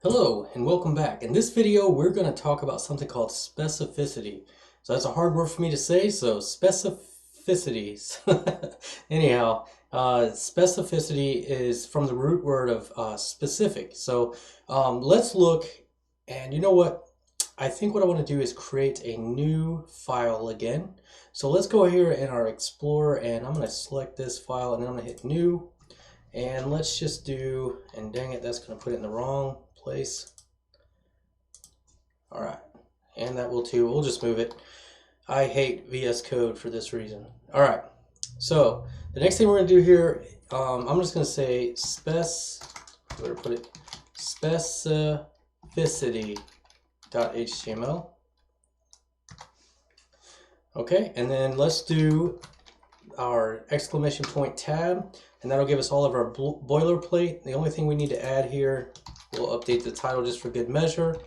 Hello and welcome back. In this video, we're going to talk about something called specificity. So that's a hard word for me to say, so specificities. Anyhow, specificity is from the root word of specific. So let's look, and you know what? I think what I want to do is create a new file again. So let's go here in our Explorer, and I'm going to select this file, and then I'm going to hit New. And let's just do, and dang it, that's going to put it in the wrong place. All right, and that will too. We'll just move it. I hate VS Code for this reason. All right, so the next thing we're going to do here, I'm just going to say where to put it, specificity.html. Okay, and then let's do our exclamation point tab, and that'll give us all of our boilerplate. The only thing we need to add here, we'll update the title just for good measure.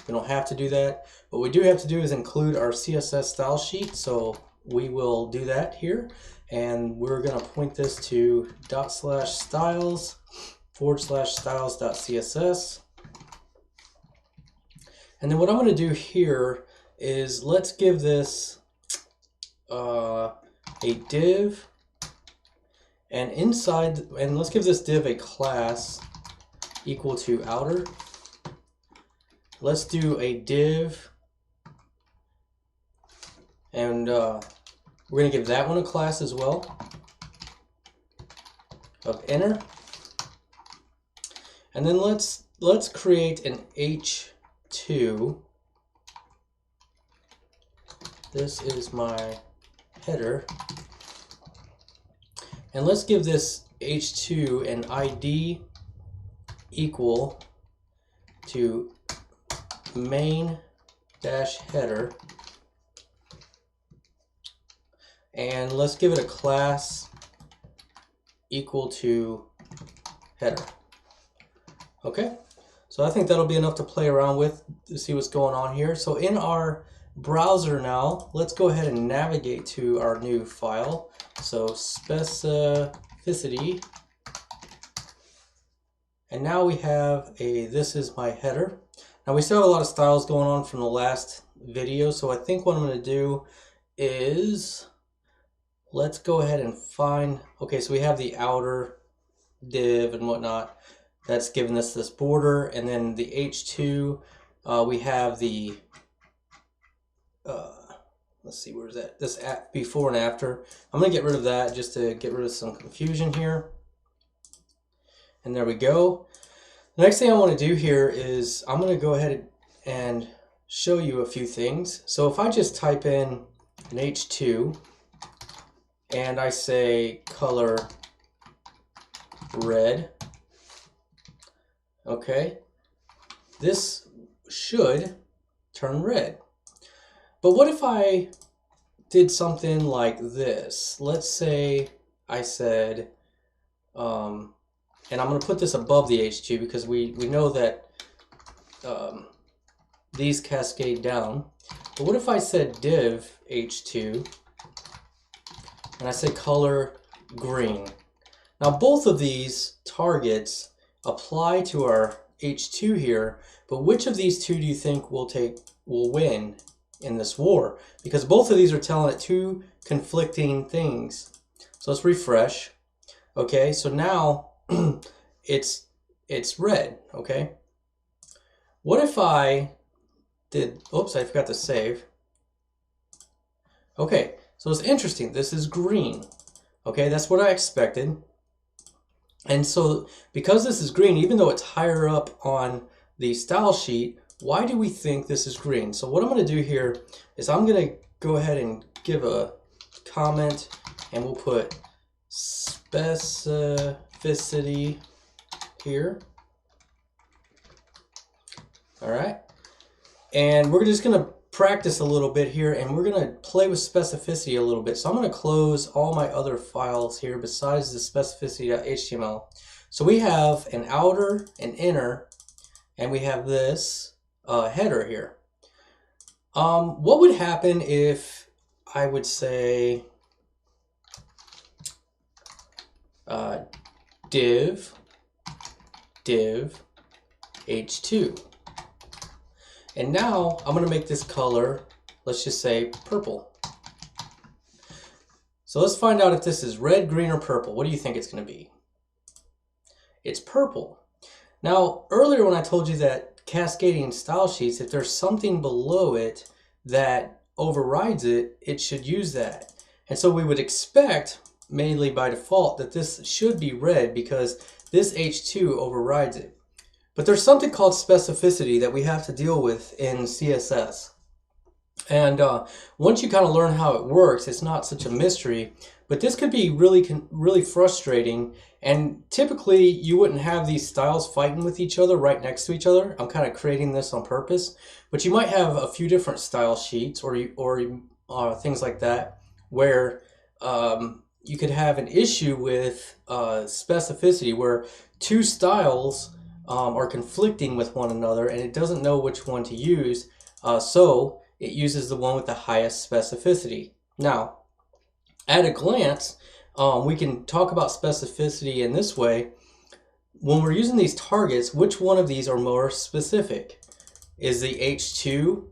We don't have to do that. What we do have to do is include our CSS style sheet, so we will do that here, and we're going to point this to /styles/styles.css. And then what I'm going to do here is let's give this a div, and inside, and let's give this div a class equal to outer. Let's do a div, and we're going to give that one a class as well of inner. And then let's create an h2. This is my header, and let's give this h2 an ID equal to main-header, and let's give it a class equal to header. Okay, so I think that'll be enough to play around with to see what's going on here. So in our browser now, let's go ahead and navigate to our new file. So specificity, and now we have this is my header. Now we still have a lot of styles going on from the last video, so I think what I'm going to do is let's go ahead and find, okay, so we have the outer div and whatnot that's giving us this border, and then the h2, we have the let's see, where's that? This before and after. I'm going to get rid of that just to get rid of some confusion here. And there we go. The next thing I want to do here is I'm going to go ahead and show you a few things. So if I just type in an h2 and I say color red, okay, this should turn red. But what if I did something like this? Let's say I said, and I'm going to put this above the h2 because we know that these cascade down. But what if I said div h2 and I said color green? Now both of these targets apply to our h2 here, but which of these two do you think will win in this war? Because both of these are telling it two conflicting things. So let's refresh. Okay, so now it's red. Okay, what if I did, oops, I forgot to save. Okay, so it's interesting, this is green. Okay, that's what I expected. And so because this is green, even though it's higher up on the style sheet, why do we think this is green? So what I'm going to do here is I'm going to go ahead and give a comment, and we'll put specificity here. All right. And we're just going to practice a little bit here, and we're going to play with specificity a little bit. So I'm going to close all my other files here besides the specificity.html. So we have an outer, an inner, and we have this header here. What would happen if I would say div h2. And now I'm going to make this color, let's just say purple. So let's find out if this is red, green, or purple. What do you think it's going to be? It's purple. Now, earlier when I told you that cascading style sheets, if there's something below it that overrides it, it should use that. And so we would expect, mainly by default, that this should be red because this H2 overrides it. But there's something called specificity that we have to deal with in CSS. And once you kind of learn how it works, it's not such a mystery. But this could be really frustrating. And typically, you wouldn't have these styles fighting with each other right next to each other. I'm kind of creating this on purpose. But you might have a few different style sheets or things like that where you could have an issue with specificity where two styles are conflicting with one another and it doesn't know which one to use. So it uses the one with the highest specificity. Now, at a glance, we can talk about specificity in this way. When we're using these targets, which one of these are more specific? Is the H2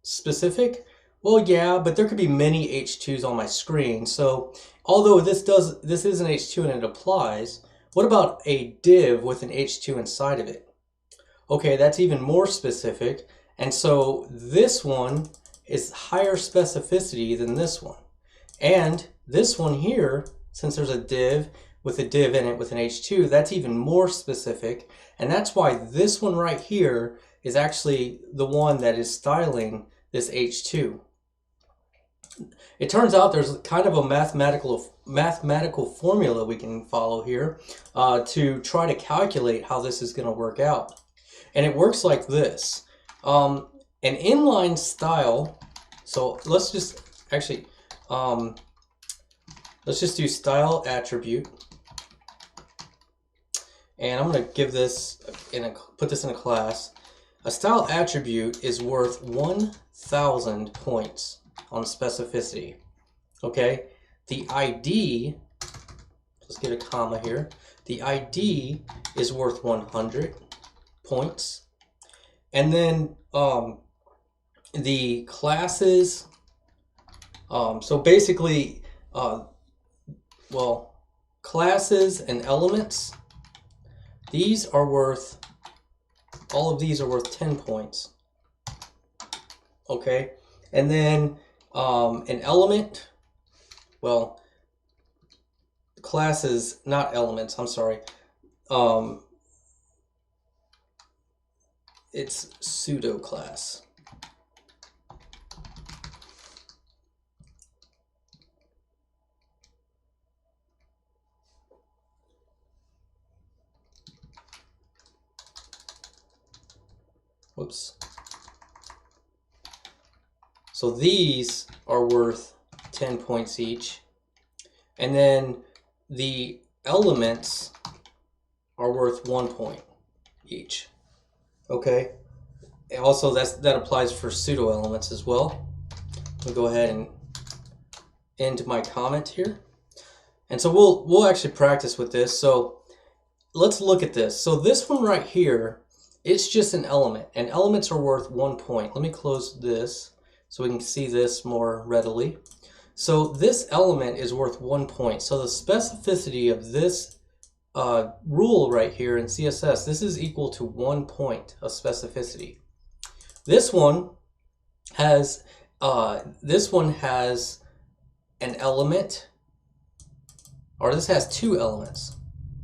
specific? Well, yeah, but there could be many H2s on my screen. So although this is an H2 and it applies, what about a div with an H2 inside of it? Okay, that's even more specific. And so this one is higher specificity than this one. And this one here, since there's a div with a div in it with an H2, that's even more specific. And that's why this one right here is actually the one that is styling this H2. It turns out there's kind of a mathematical formula we can follow here to try to calculate how this is going to work out. And it works like this. An inline style, so let's just actually, let's just do style attribute. And I'm going to give this, put this in a class. A style attribute is worth 1,000 points on specificity. Okay, the ID, let's get a comma here. The ID is worth 100 points. And then the classes, so basically, well, classes and elements, these are worth, all of these are worth 10 points. Okay, and then an element, well, classes, not elements, I'm sorry. It's pseudo class. Whoops. So these are worth 10 points each. And then the elements are worth 1 point each. Okay. And also that applies for pseudo elements as well. I'll go ahead and end my comment here. And so we'll actually practice with this. So let's look at this. So this one right here, it's just an element, and elements are worth 1 point. Let me close this so we can see this more readily. So this element is worth 1 point. So the specificity of this rule right here in CSS, this is equal to 1 point of specificity. This one has an element, or this has two elements.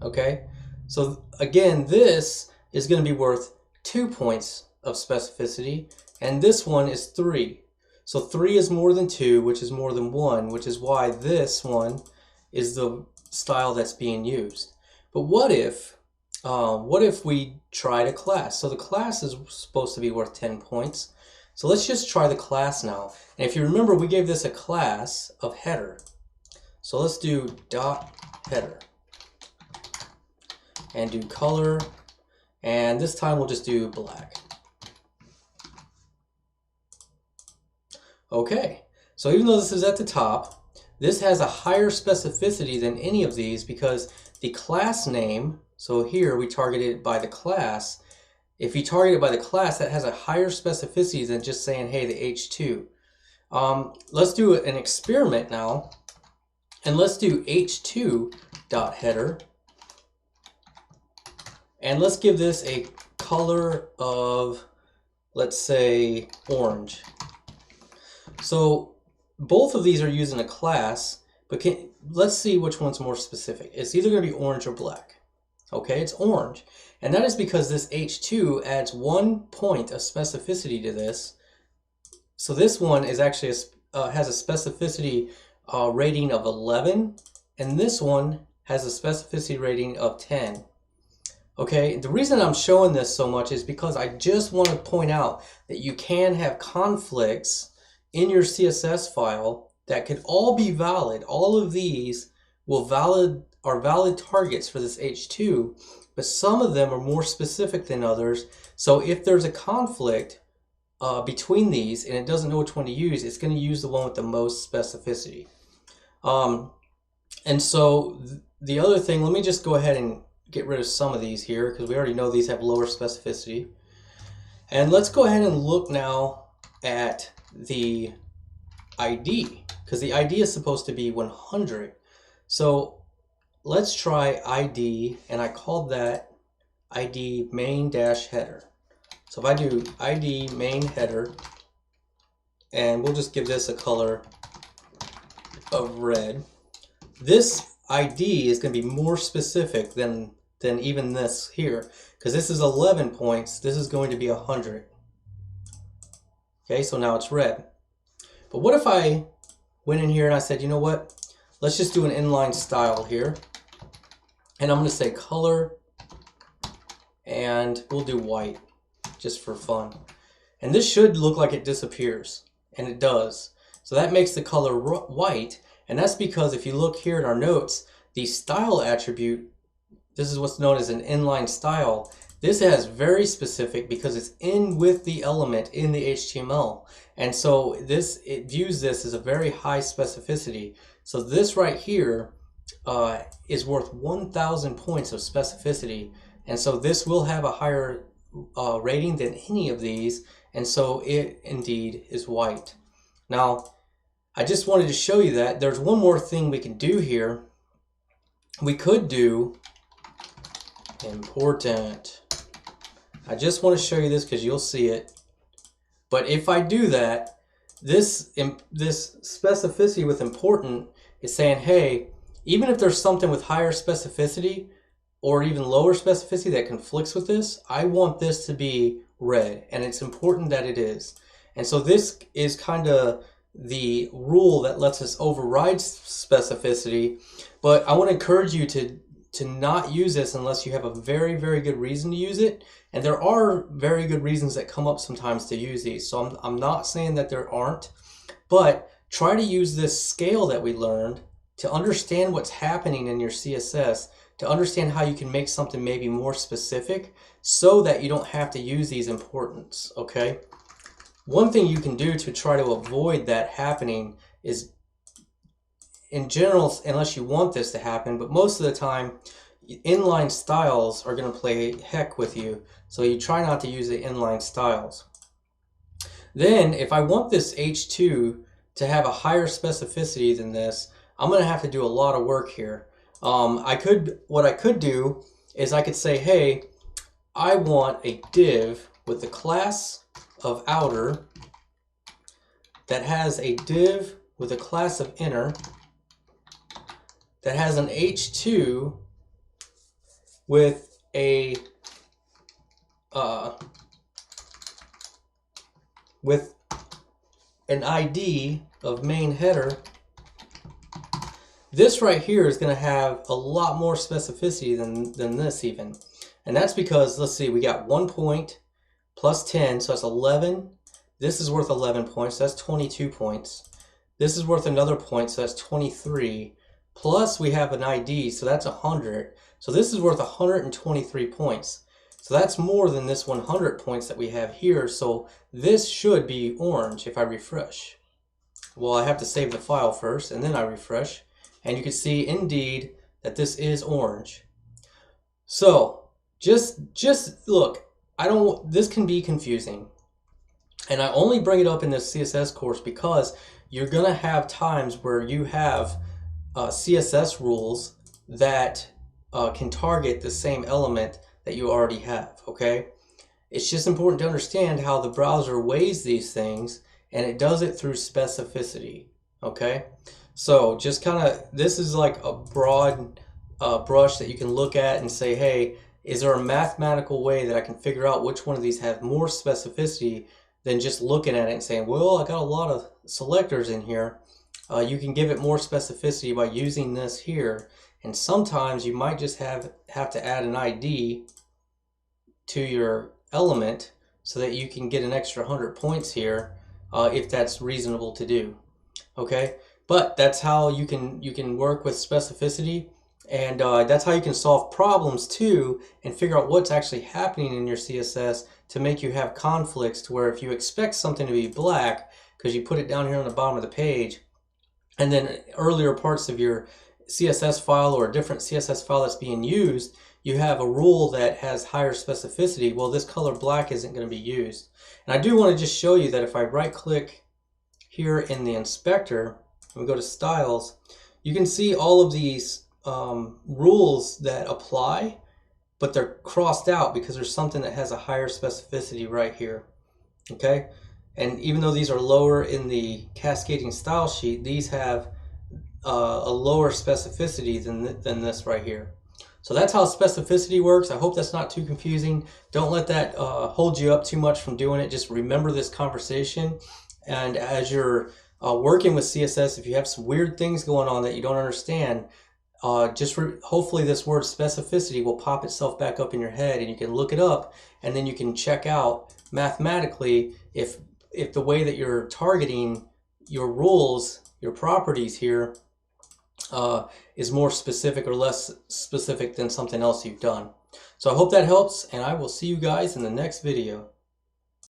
Okay, so again, this is going to be worth 2 points of specificity, and this one is 3. So 3 is more than 2, which is more than 1, which is why this one is the style that's being used. But what if we tried a class? So the class is supposed to be worth 10 points. So let's just try the class now. And if you remember, we gave this a class of header. So let's do dot header and do color. And this time we'll just do black. Okay, so even though this is at the top, this has a higher specificity than any of these because the class name, so here we targeted it by the class, if you target it by the class, that has a higher specificity than just saying, hey, the h2. Let's do an experiment now, and let's do h2.header, and let's give this a color of, let's say, orange. So both of these are using a class, but let's see which one's more specific. It's either going to be orange or black. Okay, it's orange. And that is because this h2 adds 1 point of specificity to this. So this one is actually has a specificity rating of 11, and this one has a specificity rating of 10. Okay, the reason I'm showing this so much is because I just want to point out that you can have conflicts in your CSS file that could all be valid. All of these are valid targets for this h2, but some of them are more specific than others. So if there's a conflict between these and it doesn't know which one to use, it's going to use the one with the most specificity. And so the other thing, let me just go ahead and get rid of some of these here because we already know these have lower specificity. And let's go ahead and look now at the ID, because the ID is supposed to be 100. So let's try ID, and I called that ID main-header. So if I do ID main header, and we'll just give this a color of red, this ID is going to be more specific than even this here, because this is 11 points, this is going to be 100. Okay, so now it's red. But what if I went in here and I said, you know what, let's just do an inline style here, and I'm going to say color, and we'll do white just for fun. And this should look like it disappears, and it does. So that makes the color white, and that's because if you look here in our notes, the style attribute, this is what's known as an inline style. This has very specific because it's in with the element in the HTML. And so it views this as a very high specificity. So this right here is worth 1,000 points of specificity. And so this will have a higher rating than any of these. And so it indeed is white. Now, I just wanted to show you that there's one more thing we can do here. We could do important. I just want to show you this because you'll see it. But if I do that, this specificity with important is saying, hey, even if there's something with higher specificity or even lower specificity that conflicts with this, I want this to be red, and it's important that it is. And so this is kind of the rule that lets us override specificity. But I want to encourage you to not use this unless you have a very, very good reason to use it. And there are very good reasons that come up sometimes to use these. So I'm not saying that there aren't, but try to use this scale that we learned to understand what's happening in your CSS, to understand how you can make something maybe more specific so that you don't have to use these importance, okay? One thing you can do to try to avoid that happening is, in general, unless you want this to happen, but most of the time, inline styles are going to play heck with you. So you try not to use the inline styles. Then, if I want this H2 to have a higher specificity than this, I'm going to have to do a lot of work here. What I could do is I could say, hey, I want a div with the class of outer that has a div with a class of inner that has an H2 with a with an ID of main header. This right here is going to have a lot more specificity than this even. And that's because, let's see, we got 1 point plus 10, so that's 11. This is worth 11 points, so that's 22 points. This is worth another point, so that's 23. Plus we have an ID, so that's 100. So this is worth 123 points. So that's more than this 100 points that we have here. So this should be orange if I refresh. Well, I have to save the file first, and then I refresh. And you can see indeed that this is orange. So just look, this can be confusing. And I only bring it up in this CSS course because you're gonna have times where you have CSS rules that can target the same element that you already have, okay? It's just important to understand how the browser weighs these things, and it does it through specificity, okay? So just kind of, this is like a broad brush that you can look at and say, hey, is there a mathematical way that I can figure out which one of these have more specificity than just looking at it and saying, well, I got a lot of selectors in here. You can give it more specificity by using this here, and sometimes you might just have to add an ID to your element so that you can get an extra 100 points here if that's reasonable to do. Okay, but that's how you can work with specificity, and that's how you can solve problems too and figure out what's actually happening in your CSS to make you have conflicts, to where if you expect something to be black because you put it down here on the bottom of the page, and then earlier parts of your CSS file or a different CSS file that's being used, you have a rule that has higher specificity, well, this color black isn't going to be used. And I do want to just show you that if I right click here in the inspector and we go to styles, you can see all of these rules that apply, but they're crossed out because there's something that has a higher specificity right here. Okay, and even though these are lower in the cascading style sheet, these have a lower specificity than this right here. So that's how specificity works. I hope that's not too confusing. Don't let that hold you up too much from doing it. Just remember this conversation, and as you're working with CSS, if you have some weird things going on that you don't understand, hopefully this word specificity will pop itself back up in your head, and you can look it up, and then you can check out mathematically if the way that you're targeting your rules, your properties here, is more specific or less specific than something else you've done. So I hope that helps, and I will see you guys in the next video.